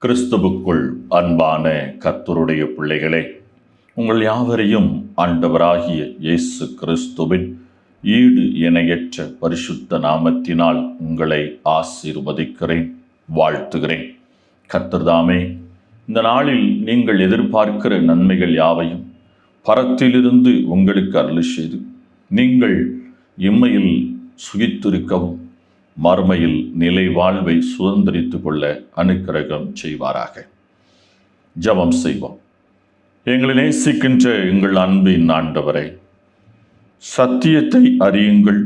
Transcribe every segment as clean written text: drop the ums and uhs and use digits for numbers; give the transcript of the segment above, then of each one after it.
கிறிஸ்துவுக்குள் அன்பான கர்த்தருடைய பிள்ளைகளே, உங்கள் யாவரையும் ஆண்டவராகிய இயேசு கிறிஸ்துவின் ஈடு இணையற்ற பரிசுத்த நாமத்தினால் உங்களை ஆசீர்வதிக்கிறேன், வாழ்த்துகிறேன். கர்த்தர்தாமே இந்த நாளில் நீங்கள் எதிர்பார்க்கிற நன்மைகள் யாவையும் பரத்திலிருந்து உங்களுக்கு அருளி செய்து நீங்கள் இம்மையில் சுகித்திருக்கவும் மறுமையில் நிலை வாழ்வை சுதந்திரித்து கொள்ள அனுக்கிரகம் செய்வாராக. ஜெபம் செய்வோம். எங்களை நேசிக்கின்ற எங்கள் அன்பின் ஆண்டவரே, சத்தியத்தை அறியுங்கள்,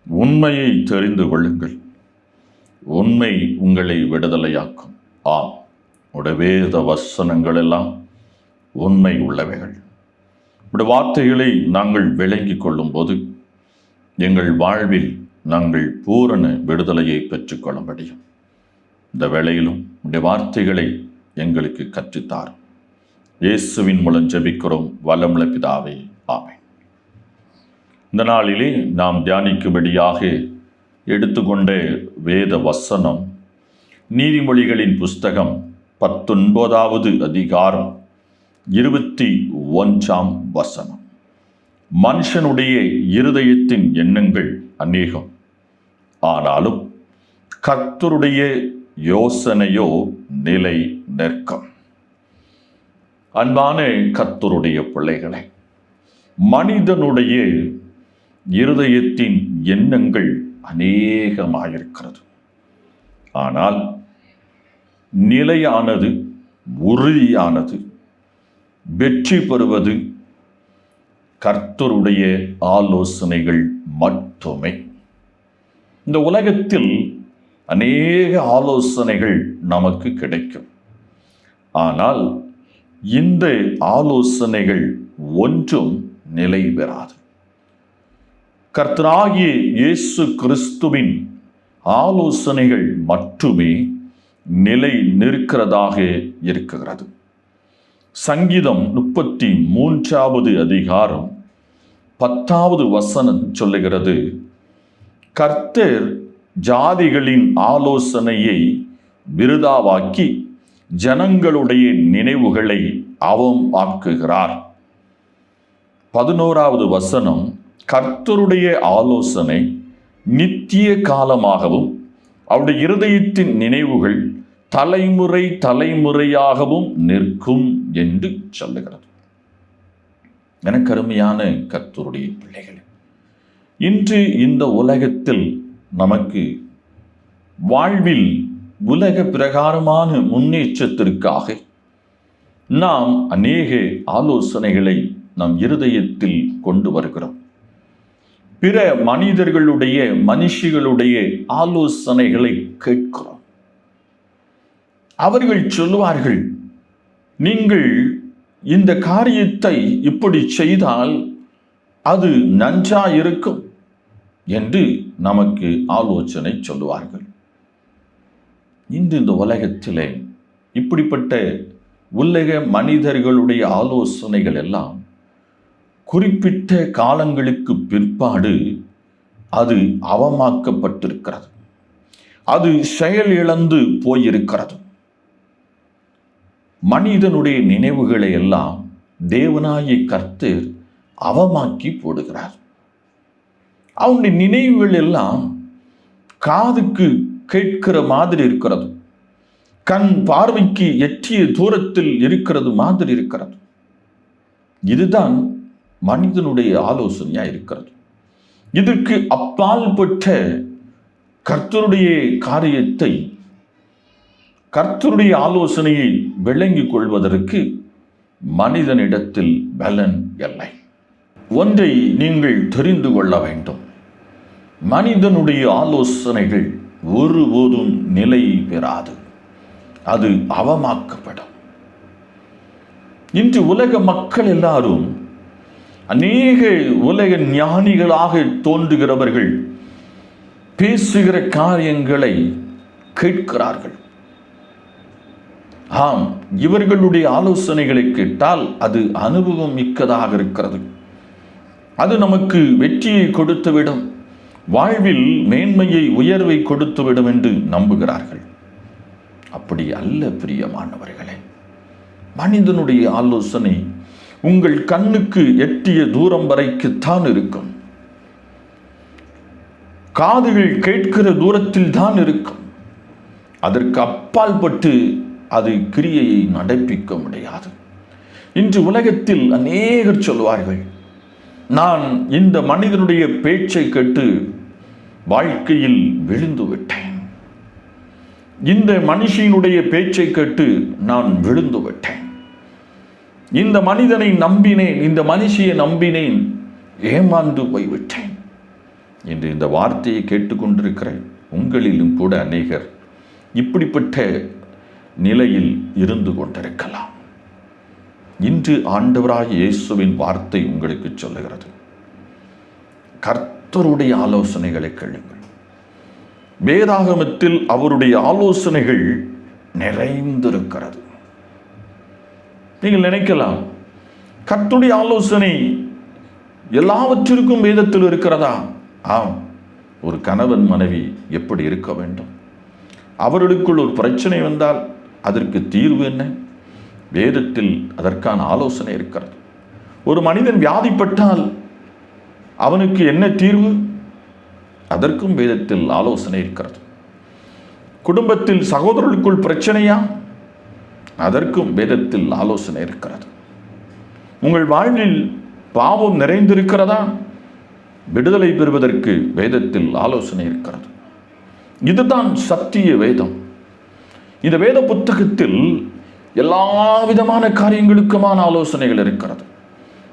உண்மையை தெரிந்து கொள்ளுங்கள், உண்மை உங்களை விடுதலையாக்கும். ஆம், உடைய வேத வசனங்கள் எல்லாம் உண்மை உள்ளவைகள். உடைய வார்த்தைகளை நாங்கள் விளங்கிக் கொள்ளும் போது எங்கள் வாழ்வில் நாங்கள் பூரண விடுதலையை பெற்றுக்கொள்ள முடியும். இந்த வேளையிலும் உடைய வார்த்தைகளை எங்களுக்கு கற்றுத்தார். இயேசுவின் மூலம் ஜெபிக்கிறோம் வல்லமுள்ள பிதாவே, ஆமென். இந்த நாளிலே நாம் தியானிக்கும்படியாக எடுத்துக்கொண்ட வேத வசனம் நீதிமொழிகளின் புஸ்தகம் 19வது அதிகாரம் 21ஆம் வசனம். மனுஷனுடைய இருதயத்தின் எண்ணங்கள் அநேகம், ஆனாலும் கர்த்தருடைய யோசனையோ நிலை நிற்கும். அன்பான கர்த்தருடைய பிள்ளைகளை, மனிதனுடைய இருதயத்தின் எண்ணங்கள் அநேகமாயிருக்கிறது. ஆனால் நிலையானது, உறுதியானது, வெற்றி பெறுவது கர்த்தருடைய ஆலோசனைகள் மட்டுமே. இந்த உலகத்தில் அநேக ஆலோசனைகள் நமக்கு கிடைக்கும். ஆனால் இந்த ஆலோசனைகள் ஒன்றும் நிலை பெறாது. கர்த்தராகிய இயேசு கிறிஸ்துவின் ஆலோசனைகள் மட்டுமே நிலை நிற்கிறதாக இருக்கிறது. சங்கீதம் 33வது அதிகாரம் 10வது வசனம் சொல்லுகிறது, கர்த்தர் ஜாதிகளின் ஆலோசனையை விருதாவாக்கி ஜனங்களுடைய நினைவுகளை அவமாக்குகிறார். 11வது வசனம், கர்த்தருடைய ஆலோசனை நித்திய காலமாகவும் அவருடைய இருதயத்தின் நினைவுகள் தலைமுறை தலைமுறையாகவும் நிற்கும் என்று சொல்லுகிறது. எனக்கு அருமையான கர்த்தருடைய பிள்ளைகளே, இன்று இந்த உலகத்தில் நமக்கு வாழ்வில் உலக பிரகாரமான முன்னேற்றத்திற்காக நாம் அநேக ஆலோசனைகளை நம் இருதயத்தில் கொண்டு வருகிறோம். பிற மனுஷிகளுடைய ஆலோசனைகளை கேட்கிறோம். அவர்கள் சொல்லுவார்கள், நீங்கள் இந்த காரியத்தை இப்படி செய்தால் அது நன்றாயிருக்கும் என்று நமக்கு ஆலோசனை சொல்லுவார்கள். இன்று இந்த உலகத்திலே இப்படிப்பட்ட உலக மனிதர்களுடைய ஆலோசனைகள் எல்லாம் குறிப்பிட்ட காலங்களுக்கு பிற்பாடு அது அவமாக்கப்பட்டிருக்கிறது, அது செயல் இழந்து போயிருக்கிறது. மனிதனுடைய நினைவுகளை எல்லாம் தேவனாகிய கர்த்தர் அவமாக்கி போடுகிறார். அவனுடைய நினைவுகள் எல்லாம் காதுக்கு கேட்கிற மாதிரி இருக்கிறது, கண் பார்வைக்கு எட்டிய தூரத்தில் இருக்கிறது மாதிரி இருக்கிறது. இதுதான் மனிதனுடைய ஆலோசனையா இருக்கிறது. இதற்கு அப்பால் பட்ட கர்த்தருடைய காரியத்தை, கர்த்தருடைய ஆலோசனையை விளங்கிக் கொள்வதற்கு மனிதனிடத்தில் பலன் இல்லை. ஒன்றை நீங்கள் தெரிந்து கொள்ள வேண்டும், மனிதனுடைய ஆலோசனைகள் ஒருபோதும் நிலை பெறாது, அது அவமாக்கப்படும். இன்று உலக மக்கள் எல்லாரும் அநேக உலக ஞானிகளாக தோன்றுகிறவர்கள் பேசுகிற காரியங்களை கேட்கிறார்கள். ஆம், இவர்களுடைய ஆலோசனைகளை கேட்டால் அது அனுபவம் மிக்கதாக இருக்கிறது. அது நமக்கு வெற்றியை கொடுத்துவிடும், வாழ்வில் மேன்மையை உயர்வை கொடுத்துவிடும் என்று நம்புகிறார்கள். அப்படி அல்ல பிரியமானவர்களே. மனிதனுடைய ஆலோசனை உங்கள் கண்ணுக்கு எட்டிய தூரம் வரைக்குத்தான் இருக்கும். காதுகள் கேட்கிற தூரத்தில் தான் இருக்கும். அதற்கு அப்பால் பட்டு அது கிரியையை நடப்பிக்க முடியாது. இன்று உலகத்தில் அநேகர் சொல்வார்கள், நான் இந்த மனிதனுடைய பேச்சை கேட்டு வாழ்க்கையில் விழுந்து விட்டேன், இந்த மனுஷியினுடைய பேச்சை கேட்டு நான் விழுந்து விட்டேன், இந்த மனிதனை நம்பினேன், இந்த மனுஷியை நம்பினேன், ஏமாந்து போய்விட்டேன் என்று இந்த வார்த்தையை கேட்டுக்கொண்டிருக்கிற உங்களிலும் கூட அநேகர் இப்படிப்பட்ட நிலையில் இருந்து கொண்டிருக்கலாம். இன்று ஆண்டவராகிய இயேசுவின் வார்த்தை உங்களுக்கு சொல்லுகிறது, கர்த்தருடைய ஆலோசனைகளை கேளுங்கள். வேதாகமத்தில் அவருடைய ஆலோசனைகள் நிறைந்திருக்கிறது. நீங்கள் நினைக்கலாம், கர்த்தருடைய ஆலோசனை எல்லாவற்றிற்கும் வேதத்தில் இருக்கிறதா? ஆம். ஒரு கணவன் மனைவி எப்படி இருக்க வேண்டும், அவர்களுக்குள் ஒரு பிரச்சனை வந்தால் அதற்கு தீர்வு என்ன, வேதத்தில் அதற்கான ஆலோசனை இருக்கிறது. ஒரு மனிதன் வியாதிப்பட்டால் அவனுக்கு என்ன தீர்வு, அதற்கும் வேதத்தில் ஆலோசனை இருக்கிறது. குடும்பத்தில் சகோதரர்களுக்குள் பிரச்சனையா, அதற்கும் வேதத்தில் ஆலோசனை இருக்கிறது. உங்கள் வாழ்வில் பாவம் நிறைந்திருக்கிறதா, விடுதலை பெறுவதற்கு வேதத்தில் ஆலோசனை இருக்கிறது. இதுதான் சத்திய வேதம். இந்த வேத புத்தகத்தில் எல்லா விதமான காரியங்களுக்குமான ஆலோசனைகள் இருக்கிறது.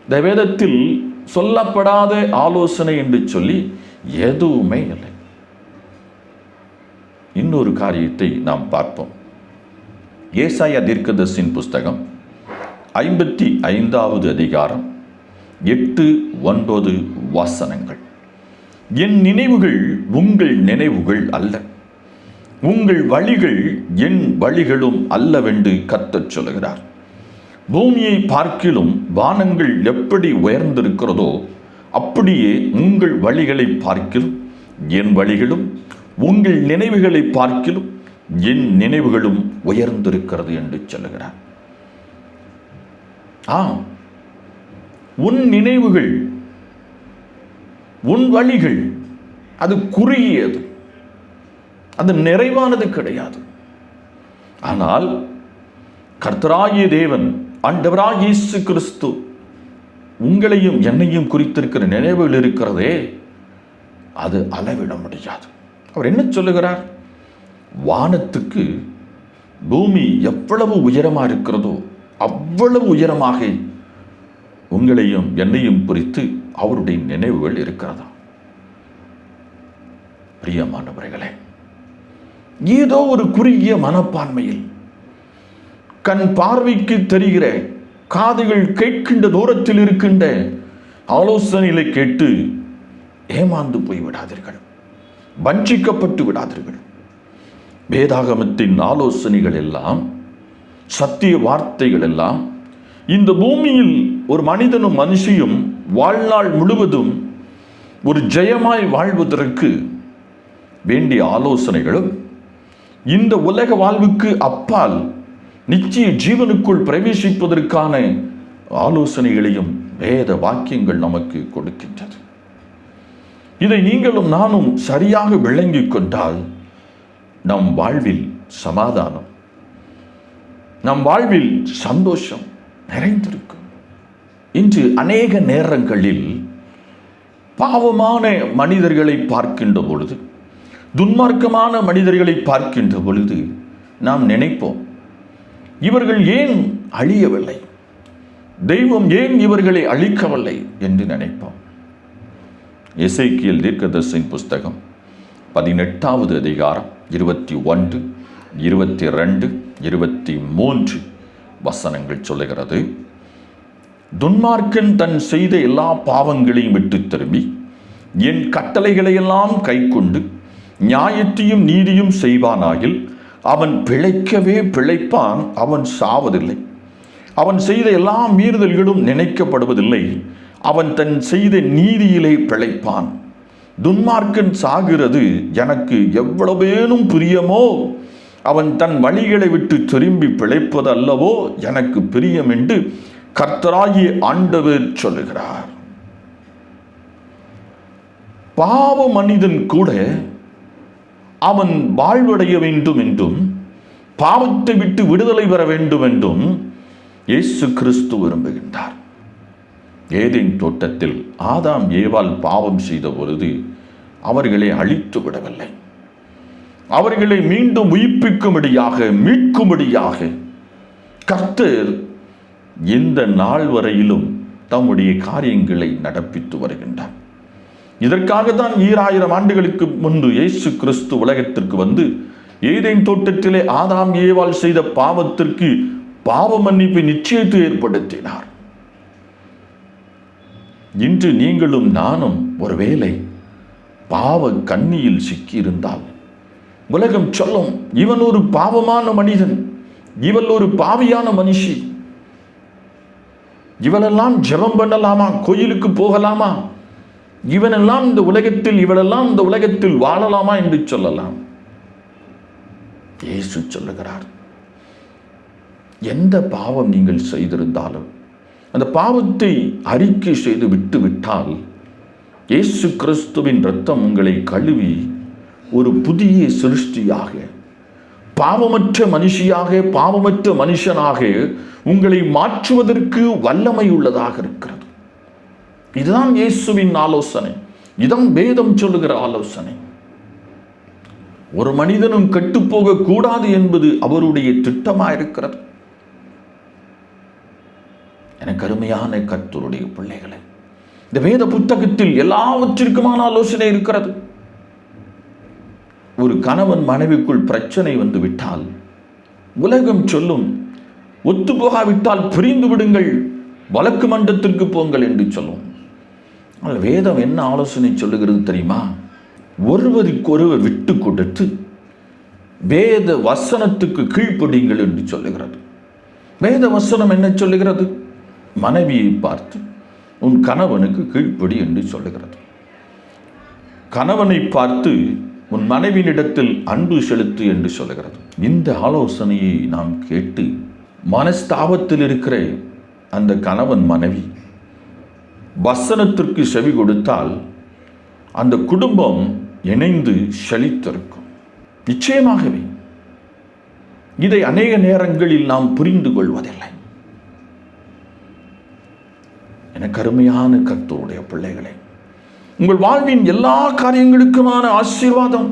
இந்த வேதத்தில் சொல்லப்படாத ஆலோசனை என்று சொல்லி எதுவுமே இல்லை. இன்னொரு காரியத்தை நாம் பார்ப்போம். ஏசாயா தீர்க்கதரிசியின் புஸ்தகம் 55வது அதிகாரம் 8-9 வசனங்கள். என் நினைவுகள் உங்கள் நினைவுகள் அல்ல, உங்கள் வழிகள் என் வழிகளும் அல்லவென்று கர்த்தர் சொல்லுகிறார். பூமியை பார்க்கிலும் வானங்கள் எப்படி உயர்ந்திருக்கிறதோ அப்படியே உங்கள் வழிகளை பார்க்கிலும் என் வழிகளும், உங்கள் நினைவுகளை பார்க்கிலும் என் நினைவுகளும் உயர்ந்திருக்கிறது என்று சொல்லுகிறார். உன் நினைவுகள், உன் வழிகள் அது குறுகியது, அது நிறைவானது கிடையாது. ஆனால் கர்த்தராகிய தேவன், ஆண்டவராகிய இயேசு கிறிஸ்து உங்களையும் என்னையும் குறித்திருக்கிற நினைவுகள் இருக்கிறதே, அது அளவிட முடியாது. அவர் என்ன சொல்லுகிறார்? வானத்துக்கு பூமி எவ்வளவு உயரமாக இருக்கிறதோ அவ்வளவு உயரமாக உங்களையும் என்னையும் குறித்து அவருடைய நினைவுகள் இருக்கிறதா? பிரியமானவர்களே, ஏதோ ஒரு குறுகிய மனப்பான்மையில் கண் பார்வைக்கு தெரிகிற, காதுகள் கேட்கின்ற தூரத்தில் இருக்கின்ற ஆலோசனைகளை கேட்டு ஏமாந்து போய் விடாதீர்கள், வஞ்சிக்கப்பட்டு விடாதீர்கள். வேதாகமத்தின் ஆலோசனைகள் எல்லாம், சத்திய வார்த்தைகள் எல்லாம் இந்த பூமியில் ஒரு மனிதனும் மனுஷியும் வாழ்நாள் முழுவதும் ஒரு ஜெயமாய் வாழ்வதற்கு வேண்டிய ஆலோசனைகளும், இந்த உலக வாழ்வுக்கு அப்பால் நிச்சய ஜீவனுக்குள் பிரவேசிப்பதற்கான ஆலோசனைகளையும் வேத வாக்கியங்கள் நமக்கு கொடுக்கின்றது. இதை நீங்களும் நானும் சரியாக விளங்கிக் கொண்டால் நம் வாழ்வில் சமாதானம், நம் வாழ்வில் சந்தோஷம் நிறைந்திருக்கும். இன்று அநேக நேரங்களில் பாவமான மனிதர்களை பார்க்கின்ற பொழுது, துன்மார்க்கமான மனிதர்களை பார்க்கின்ற பொழுது நாம் நினைப்போம், இவர்கள் ஏன் அழியவில்லை, தெய்வம் ஏன் இவர்களை அழிக்கவில்லை என்று நினைப்போம். எசேக்கியேல் தீர்க்கதரிசியின் புஸ்தகம் 18வது அதிகாரம் 21, 22, 23 வசனங்கள் சொல்லுகிறது, துன்மார்க்கன் தன் செய்த எல்லா பாவங்களையும் விட்டு திரும்பி என் கட்டளைகளையெல்லாம் கை கொண்டு நியாயத்தையும் நீதியும் செய்வானாகில் அவன் பிழைக்கவே பிழைப்பான், அவன் சாவதில்லை. அவன் செய்த எல்லா மீறுதல்களும் நினைக்கப்படுவதில்லை, அவன் தன் செய்த நீதியிலே பிழைப்பான். துன்மார்க்கன் சாகிறது எனக்கு எவ்வளவேனும் பிரியமோ, அவன் தன் வழிகளை விட்டு திரும்பி பிழைப்பது அல்லவோ எனக்கு பிரியம் என்று கர்த்தராகிய ஆண்டவர் சொல்லுகிறார். பாவ மனிதன் கூட அவன் வாழ்வடைய வேண்டும் என்றும் பாவத்தை விட்டு விடுதலை பெற வேண்டும் என்றும் இயேசு கிறிஸ்து விரும்புகின்றார். ஏதேன் தோட்டத்தில் ஆதாம் ஏவாள் பாவம் செய்த பொழுது அவர்களை அழித்து விடவில்லை. அவர்களை மீண்டும் உயிர்ப்பிக்கும்படியாக, மீட்கும்படியாக கர்த்தர் இந்த நாள் வரையிலும் தம்முடைய காரியங்களை நடப்பித்து வருகின்றார். இதற்காகத்தான் 2000 ஆண்டுகளுக்கு முன்பு இயேசு கிறிஸ்து உலகத்திற்கு வந்து ஏதேன் தோட்டத்திலே ஆதாம் ஏவாள் செய்த பாவத்திற்கு பாவ மன்னிப்பு நிச்சயத்தை ஏற்படுத்தினார். இன்று நீங்களும் நானும் ஒருவேளை பாவ கண்ணியில் சிக்கியிருந்தால் உலகம் சொல்லும், இவன் ஒரு பாவமான மனிதன், இவள் ஒரு பாவியான மனுஷி, இவளெல்லாம் ஜெபம் பண்ணலாமா, கோயிலுக்கு போகலாமா, இவனெல்லாம் இந்த உலகத்தில், இவளெல்லாம் இந்த உலகத்தில் வாழலாமா என்று சொல்லலாம். இயேசு சொல்லுகிறார், எந்த பாவம் நீங்கள் செய்திருந்தாலும் அந்த பாவத்தை அறிக்கை செய்து விட்டு விட்டால் இயேசு கிறிஸ்துவின் இரத்தம் உங்களை கழுவி ஒரு புதிய சிருஷ்டியாக, பாவமற்ற மனுஷியாக, பாவமற்ற மனுஷனாக உங்களை மாற்றுவதற்கு வல்லமை உள்ளதாக இருக்கிறது. இதுதான் இயேசுவின் ஆலோசனை, இதுதான் வேதம் சொல்லுகிற ஆலோசனை. ஒரு மனிதனும் கெட்டுப்போக கூடாது என்பது அவருடைய திட்டமாக இருக்கிறது. எனக்கு அருமையான கர்த்தருடைய பிள்ளைகளை, இந்த வேத புத்தகத்தில் எல்லாவற்றிற்குமான ஆலோசனை இருக்கிறது. ஒரு கணவன் மனைவிக்குள் பிரச்சனை வந்து விட்டால் உலகம் சொல்லும், ஒத்து போகாவிட்டால் பிரிந்து விடுங்கள், வழக்கு மன்றத்திற்கு போங்கள் என்று சொல்லும். ஆனால் வேதம் என்ன ஆலோசனை சொல்லுகிறது தெரியுமா? ஒருவருக்கொருவர் விட்டு கொடுத்து வேத வசனத்துக்கு கீழ்ப்படிங்கள் என்று சொல்லுகிறது. வேத வசனம் என்ன சொல்லுகிறது? மனைவியை பார்த்து உன் கணவனுக்கு கீழ்ப்படி என்று சொல்லுகிறது. கணவனை பார்த்து உன் மனைவியினிடத்தில் அன்பு செலுத்து என்று சொல்லுகிறது. இந்த ஆலோசனையை நாம் கேட்டு மனஸ்தாபத்தில் இருக்கிற அந்த கணவன் மனைவி வசனத்திற்கு செவி கொடுத்தால் அந்த குடும்பம் இணைந்து செழித்திருக்கும். நிச்சயமாகவே இதை அநேக நேரங்களில் நாம் புரிந்து கொள்வதில்லை. எனக்கு அருமையான கர்த்தருடைய பிள்ளைகளே, உங்கள் வாழ்வின் எல்லா காரியங்களுக்குமான ஆசீர்வாதம்,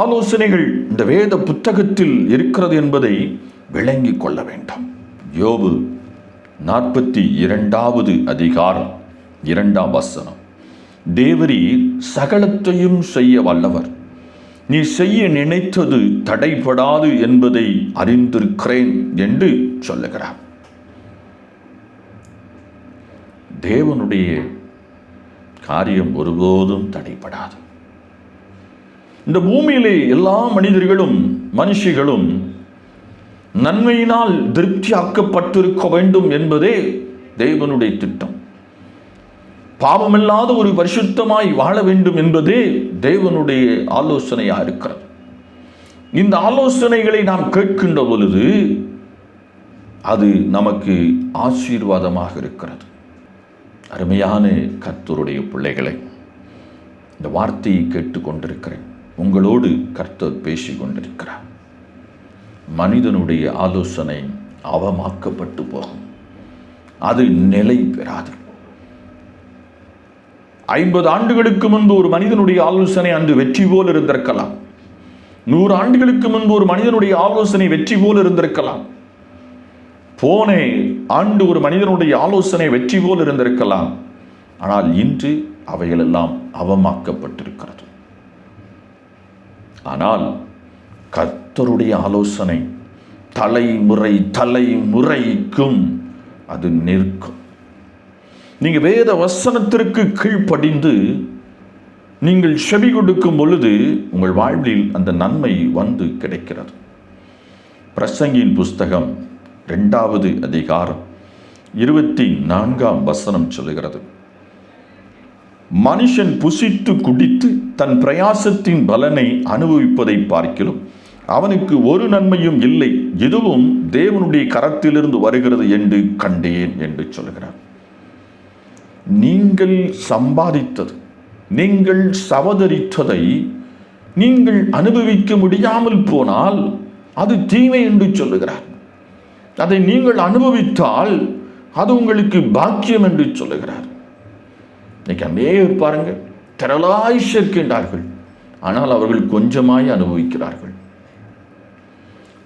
ஆலோசனைகள் இந்த வேத புத்தகத்தில் இருக்கிறது என்பதை விளங்கிக் கொள்ள வேண்டும். யோபு 42வது அதிகாரம் 2ஆம் வசனம், தேவரீர் சகலத்தையும் செய்ய வல்லவர், நீ செய்ய நினைத்தது தடைபடாது என்பதை அறிந்திருக்கிறேன் என்று சொல்லுகிறார். தேவனுடைய காரியம் ஒருபோதும் தடைபடாது. இந்த பூமியிலே எல்லா மனிதர்களும் மனுஷிகளும் நன்மையினால் திருப்தியாக்கப்பட்டிருக்க வேண்டும் என்பதே தேவனுடைய திட்டம். பாவமில்லாத ஒரு பரிசுத்தமாய் வாழ வேண்டும் என்பதே தேவனுடைய ஆலோசனையாக இருக்கிறது. இந்த ஆலோசனைகளை நாம் கேட்கின்ற பொழுது அது நமக்கு ஆசீர்வாதமாக இருக்கிறது. அருமையான கர்த்தருடைய பிள்ளைகளை, இந்த வார்த்தையை கேட்டுக்கொண்டிருக்கிறேன். உங்களோடு கர்த்தர் பேசி கொண்டிருக்கிறார். மனிதனுடைய ஆலோசனை அவமாக்கப்பட்டு போகும், அது நிலை பெறாது. 50 ஆண்டுகளுக்கு முன்பு ஒரு மனிதனுடைய ஆலோசனை அன்று வெற்றி போல் இருந்திருக்கலாம். 100 ஆண்டுகளுக்கு முன்பு ஒரு மனிதனுடைய ஆலோசனை வெற்றி போல் இருந்திருக்கலாம். போன ஆண்டு ஒரு மனிதனுடைய ஆலோசனை வெற்றி போல் இருந்திருக்கலாம். ஆனால் இன்று அவைகளெல்லாம் அவமாக்கப்பட்டிருக்கிறது. ஆனால் கர்த்தருடைய ஆலோசனை தலைமுறைக்கும் அது நிற்கும். நீங்கள் வேத வசனத்திற்கு கீழ்ப்படிந்து நீங்கள் செவி கொடுக்கும் பொழுது உங்கள் வாழ்வில் அந்த நன்மை வந்து கிடைக்கிறது. பிரசங்கியின் புஸ்தகம் 2வது அதிகாரம் 24ஆம் வசனம் சொல்லுகிறது, மனுஷன் புசித்து குடித்து தன் பிரயாசத்தின் பலனை அனுபவிப்பதை பார்க்கிலும் அவனுக்கு ஒரு நன்மையும் இல்லை, இதுவும் தேவனுடைய கரத்திலிருந்து வருகிறது என்று கண்டேன் என்று சொல்கிறார். நீங்கள் சம்பாதித்தது, நீங்கள் சவதரித்ததை நீங்கள் அனுபவிக்க முடியாமல் போனால் அது தீமை என்று சொல்லுகிறார். அதை நீங்கள் அனுபவித்தால் அது உங்களுக்கு பாக்கியம் என்று சொல்லுகிறார். இன்னைக்கு அநேகர் பாருங்கள், திரளாய் சேர்க்கின்றார்கள், ஆனால் அவர்கள் கொஞ்சமாய் அனுபவிக்கிறார்கள்.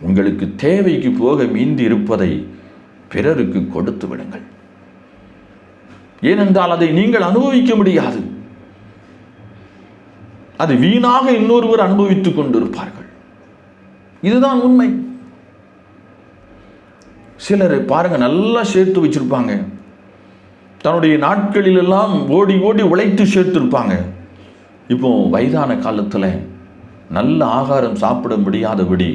உங்களுக்கு தேவைக்கு போக மீந்தி இருப்பதை பிறருக்கு கொடுத்து விடுங்கள். ஏனென்றால் அதை நீங்கள் அனுபவிக்க முடியாது, அது வீணாக இன்னொருவர் அனுபவித்துக் கொண்டிருப்பார்கள். இதுதான் உண்மை. சிலர் பாருங்க, நல்லா சேர்த்து வச்சிருப்பாங்க, தன்னுடைய நாட்களில் எல்லாம் ஓடி ஓடி உழைத்து சேர்த்திருப்பாங்க. இப்போ வயதான காலத்தில் நல்ல ஆகாரம் சாப்பிட முடியாதபடி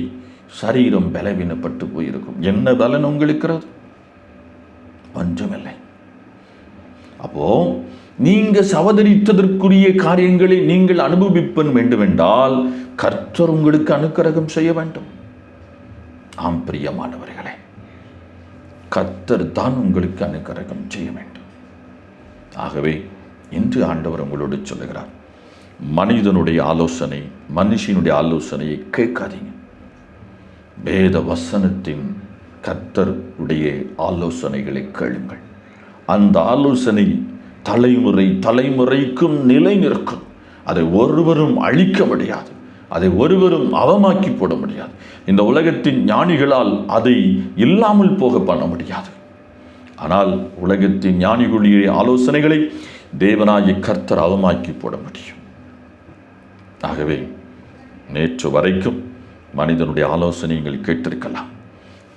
சரீரம் பலவீனப்பட்டு போயிருக்கும். என்ன பலன் உங்களுக்கு? ஒன்றுமில்லை. அப்போ நீங்க சவதரித்ததற்குரிய காரியங்களை நீங்கள் அனுபவிப்பன் வேண்டுமென்றால் கர்த்தர் உங்களுக்கு அனுக்கிரகம் செய்ய வேண்டும். ஆம் பிரியமானவர்களே, கர்த்தர் தான் உங்களுக்கு அனுக்கிரகம் செய்ய வேண்டும். ஆகவே இன்று ஆண்டவர் உங்களோடு சொல்லுகிறார், மனிதனுடைய ஆலோசனை, மனுஷனுடைய ஆலோசனையை கேட்காதீங்க. வேத வசனத்தின் கர்த்தருடைய ஆலோசனைகளை கேளுங்கள். அந்த ஆலோசனை தலைமுறை தலைமுறைக்கும் நிலை நிற்கும். அதை ஒருவரும் அழிக்க முடியாது, அதை ஒருவரும் அவமாக்கி போட முடியாது. இந்த உலகத்தின் ஞானிகளால் அதை இல்லாமல் போக பண்ண முடியாது. ஆனால் உலகத்தின் ஞானிகளுடைய ஆலோசனைகளை தேவனாகிய கர்த்தர் அவமாக்கி போட முடியும். ஆகவே நேற்று வரைக்கும் மனிதனுடைய ஆலோசனைகள் கேட்டிருக்கலாம்.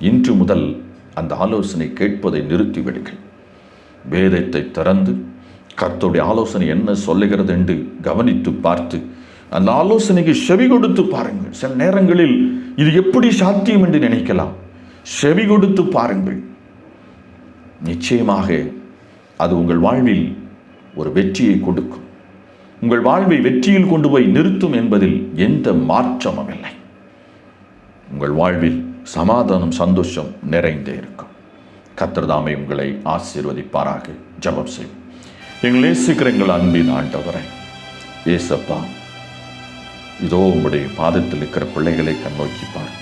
இன்று முதல் அந்த ஆலோசனை கேட்பதை நிறுத்திவிடுங்கள். வேதத்தை திறந்து கர்த்தருடைய ஆலோசனை என்ன சொல்லுகிறது என்று கவனித்து பார்த்து அந்த ஆலோசனைக்கு செவி கொடுத்து பாருங்கள். சில நேரங்களில் இது எப்படி சாத்தியம் என்று நினைக்கலாம். செவி கொடுத்து பாருங்கள். நிச்சயமாக அது உங்கள் வாழ்வில் ஒரு வெற்றியை கொடுக்கும். உங்கள் வாழ்வை வெற்றியில் கொண்டு போய் நிறுத்தும் என்பதில் எந்த மாற்றமும் இல்லை. உங்கள் வாழ்வில் சமாதானம், சந்தோஷம் நிறைந்தே இருக்கும். கர்த்தர் தாமே உங்களை ஆசீர்வதிப்பாராக. ஜெபம் செய்வோம். எங்கள் நேசிக்கிற எங்கள் அன்பின் ஆண்டவரே, ஏசப்பா, இதோ உங்களுடைய பாதத்தில் இருக்கிற பிள்ளைகளை கண்ணோக்கி பார்.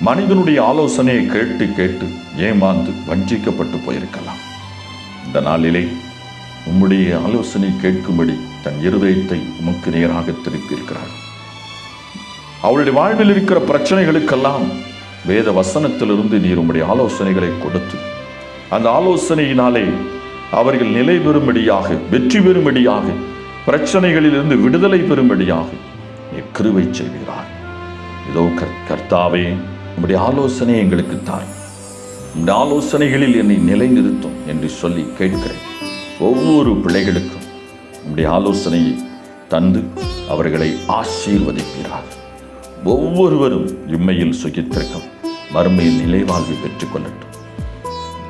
மனிதனுடைய ஆலோசனையை கேட்டு கேட்டு ஏமாந்து வஞ்சிக்கப்பட்டு போயிருக்கலாம். இந்த நாளிலே உம்முடைய ஆலோசனை கேட்கும்படி தன் இருதயத்தை உமக்கு நேராக திருப்பியிருக்கிறார். அவளுடைய வாழ்வில் இருக்கிற பிரச்சனைகளுக்கெல்லாம் வேத வசனத்திலிருந்து நீர் உம்முடைய ஆலோசனைகளை கொடுத்து அந்த ஆலோசனையினாலே அவர்கள் நிலை பெறும்படியாக, வெற்றி பெறும்படியாக, பிரச்சனைகளிலிருந்து விடுதலை பெறும்படியாக நீர் கிருபை செய்கிறார். இதோ கர்த்தாவே, உம்முடைய ஆலோசனை எங்களுக்கு தார், உம்முடைய ஆலோசனைகளில் என்னை நிலைநிறுத்தும் என்று சொல்லி கேட்கிறேன். ஒவ்வொரு பிள்ளைகளுக்கும் உம்முடைய ஆலோசனையை தந்து அவர்களை ஆசீர்வதிக்கிறார். ஒவ்வொருவரும் இம்மையில் சுகித்திருக்கும், மறுமையில் நிலைவாழ்வை பெற்றுக் கொள்ளட்டும்.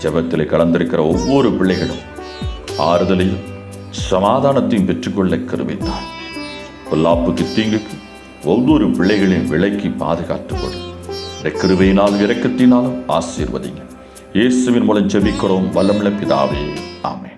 ஜெபத்தில் கலந்திருக்கிற ஒவ்வொரு பிள்ளைகளும் ஆறுதலையும் சமாதானத்தையும் பெற்றுக்கொள்ள கிருபைத்தார். பொல்லாப்புக்கு, தீங்குக்கு ஒவ்வொரு பிள்ளைகளையும் விலக்கி பாதுகாத்துக் கொடு. கிருபையினால் இரக்கத்தினாலும் ஆசீர்வதிங்க. இயேசுவின் மூலம் ஜெபிக்கிறோம் வல்லமுள்ள பிதாவே, ஆமென்.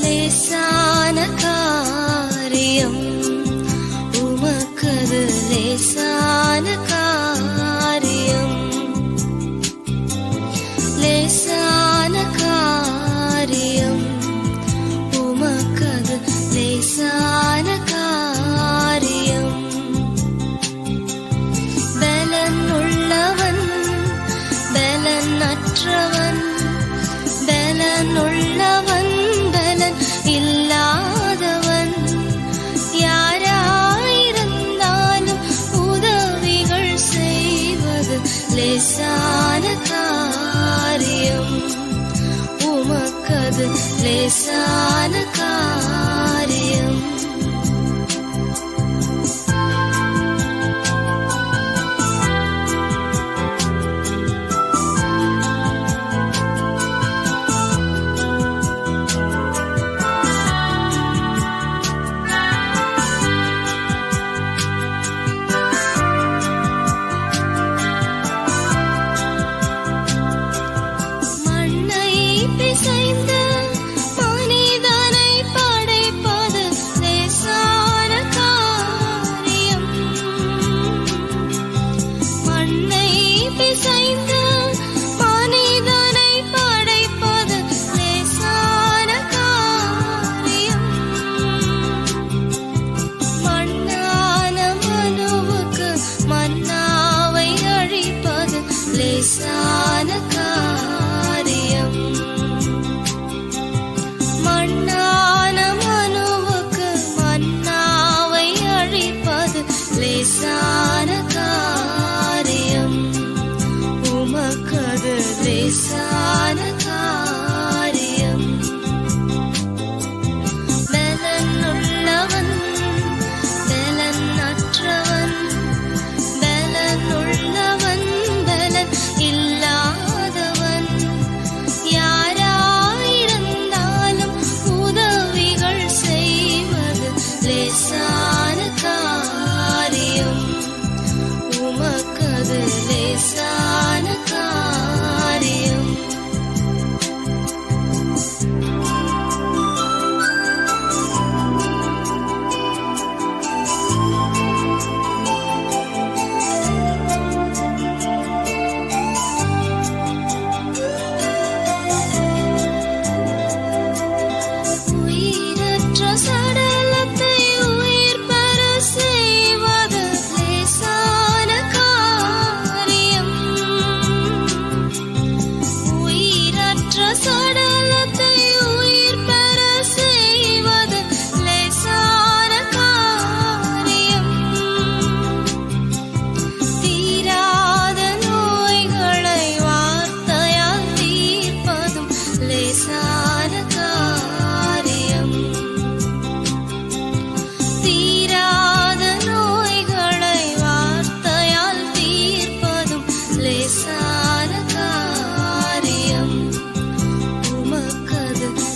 லேசான லேசான காரியம். உமக்கது லேசான காரியம். லேசான காரியம். மண்ணான மனுவுக்கு மன்னாவை அழிப்பது லேசான காரியம். உமக்கது லேசான காரியம். பலனுள்ளவன் பலனற்றவன், பலனுள்ளவன் இல்லாதவன் யாராயிருந்தாலும் உதவிகள் செய்வது லேசான காரியம். உமக்கது லேசான காரியம்.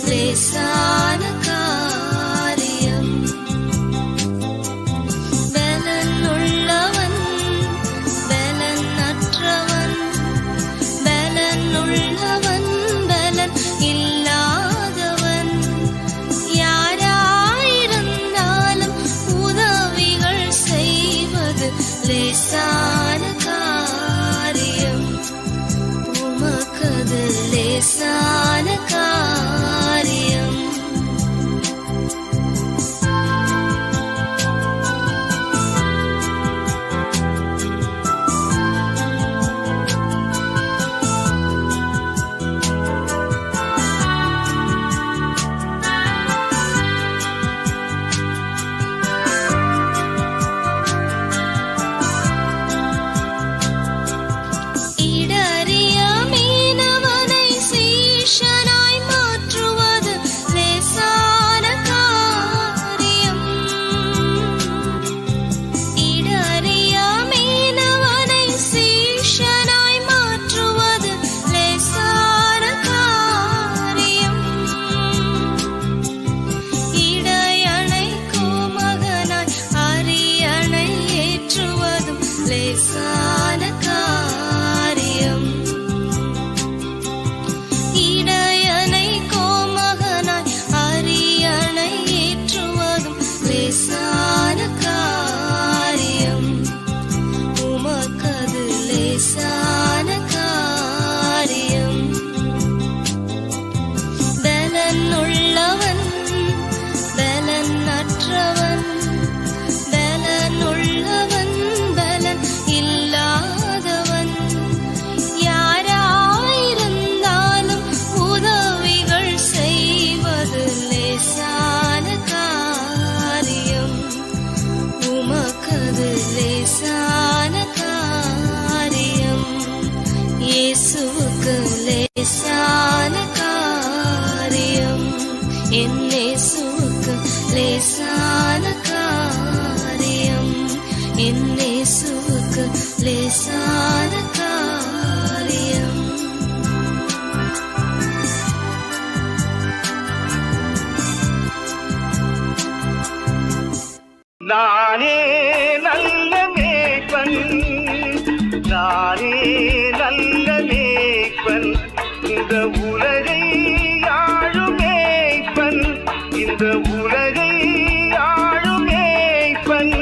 லேசான காரியம். பலனுள்ளவன் பலனற்றவன், பலனுள்ளவன் பலன் இல்லாதவன் யாராயிருந்தாலும் உதவிகள் செய்வது லேசான காரியம். உமக்கது லேசான காரியம். லேசான காரியம். இடையனை கோமகனாய் அரியணை ஏற்றுவதும் லேசான காரியம். உமக்கது லேசான காரியம். பலனுள்ளவன் பலனற்றவன், பலனுள்ளவன் இல்லாதவன் யாராயிருந்தாலும் உதவிகள் செய்வது லேசான காரியம். உமக்கது லேசான காரியம். நானே நல்ல மேய்ப்பன், நானே நல்ல மேய்ப்பன், இந்த உலகை ஆளும் மேய்ப்பன், இந்த உலகை ஆளும் மேய்ப்பன்.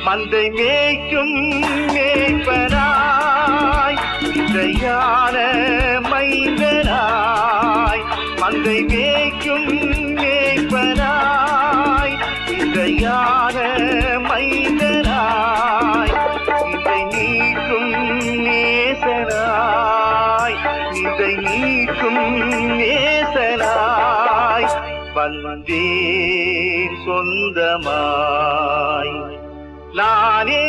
மந்தை மேய்க்கும் மேய்ப்பனாய், இசையான மைந்தனாய், மந்தை மேய்க்கும் மேய்ப்பனாய், இசையான மைந்தனாய், இதை நீக்கும் நேசனாய், இதை நீக்கும் நேசனாய் வந்தேன் சொந்தமாய். நானே